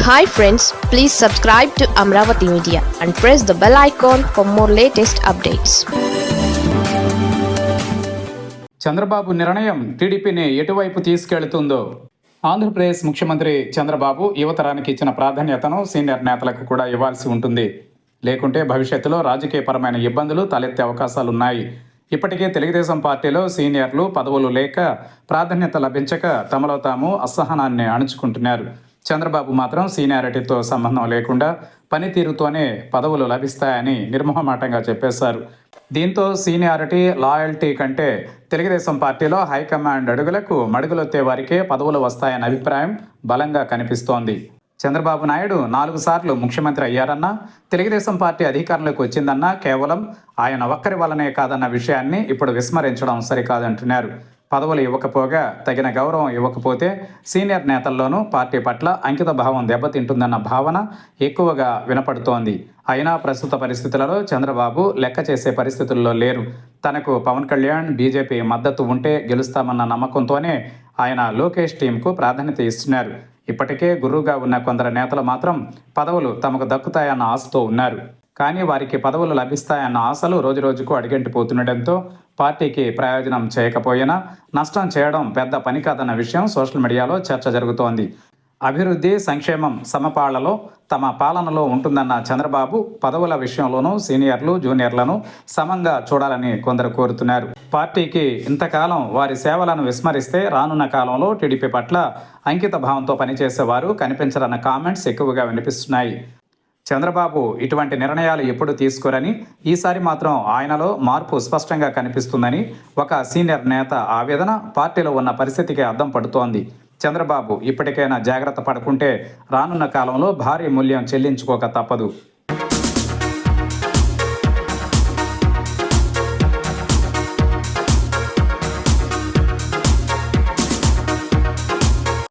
Hi friends, please subscribe to Amravati Media and press the bell icon for more latest updates. Chandrababu నిర్ణయం టీడీపీని ఎటువైపు తీసుకెళ్తుందో. ఆంధ్రప్రదేశ్ ముఖ్యమంత్రి చంద్రబాబు యువతరానికి ఇచ్చిన ప్రాధాన్యతను సీనియర్ నేతలకు కూడా ఇవ్వాల్సి ఉంటుంది. లేకుంటే భవిష్యత్తులో రాజకీయపరమైన ఇబ్బందులు తలెత్తే అవకాశాలున్నాయి. ఇప్పటికే తెలుగుదేశం పార్టీలో సీనియర్లు పదవులు లేక ప్రాధాన్యత లభించక తమలో తాము అసహనాన్ని అణుచుకుంటున్నారు. చంద్రబాబు మాత్రం సీనియారిటీతో సంబంధం లేకుండా పనితీరుతోనే పదవులు లభిస్తాయని నిర్మోహమాటంగా చెప్పేశారు. దీంతో సీనియారిటీ, లాయల్టీ కంటే తెలుగుదేశం పార్టీలో హైకమాండ్ అడుగులకు మడుగులొత్తే వారికే పదవులు వస్తాయన్న అభిప్రాయం బలంగా కనిపిస్తోంది. చంద్రబాబు నాయుడు 4 సార్లు ముఖ్యమంత్రి అయ్యారన్నా, తెలుగుదేశం పార్టీ అధికారంలోకి వచ్చిందన్నా కేవలం ఆయన ఒక్కరి వల్లనే కాదన్న విషయాన్ని ఇప్పుడు విస్మరించడం సరికాదంటున్నారు. పదవులు ఇవ్వకపోగా తగిన గౌరవం ఇవ్వకపోతే సీనియర్ నేతల్లోనూ పార్టీ పట్ల అంకిత భావం దెబ్బతింటుందన్న భావన ఎక్కువగా వినపడుతోంది. అయినా ప్రస్తుత పరిస్థితులలో చంద్రబాబు లెక్క చేసే పరిస్థితుల్లో లేరు. తనకు పవన్ కళ్యాణ్, బీజేపీ మద్దతు ఉంటే గెలుస్తామన్న నమ్మకంతోనే ఆయన లోకేష్ టీంకు ప్రాధాన్యత ఇస్తున్నారు. ఇప్పటికే గుర్రుగా ఉన్న కొందరు నేతలు మాత్రం పదవులు తమకు దక్కుతాయన్న ఆశతో ఉన్నారు. కానీ వారికి పదవులు లభిస్తాయన్న ఆశలు రోజురోజుకు అడుగంటిపోతుండటంతో పార్టీకి ప్రయోజనం చేయకపోయినా నష్టం చేయడం పెద్ద పని కాదన్న విషయం సోషల్ మీడియాలో చర్చ జరుగుతోంది. అభివృద్ధి, సంక్షేమం సమపాళ్లలో తమ పాలనలో ఉంటుందన్న చంద్రబాబు పదవుల విషయంలోనూ సీనియర్లు, జూనియర్లను సమంగా చూడాలని కొందరు కోరుతున్నారు. పార్టీకి ఇంతకాలం వారి సేవలను విస్మరిస్తే రానున్న కాలంలో టీడీపీ పట్ల అంకిత భావంతో పనిచేసేవారు కనిపించరన్న కామెంట్స్ ఎక్కువగా వినిపిస్తున్నాయి. చంద్రబాబు ఇటువంటి నిర్ణయాలు ఎప్పుడు తీసుకోరని, ఈసారి మాత్రం ఆయనలో మార్పు స్పష్టంగా కనిపిస్తుందని ఒక సీనియర్ నేత ఆవేదన పార్టీలో ఉన్న పరిస్థితికి అద్దం పడుతోంది. చంద్రబాబు ఇప్పటికైనా జాగ్రత్త పడుకుంటే రానున్న కాలంలో భారీ మూల్యం చెల్లించుకోక తప్పదు.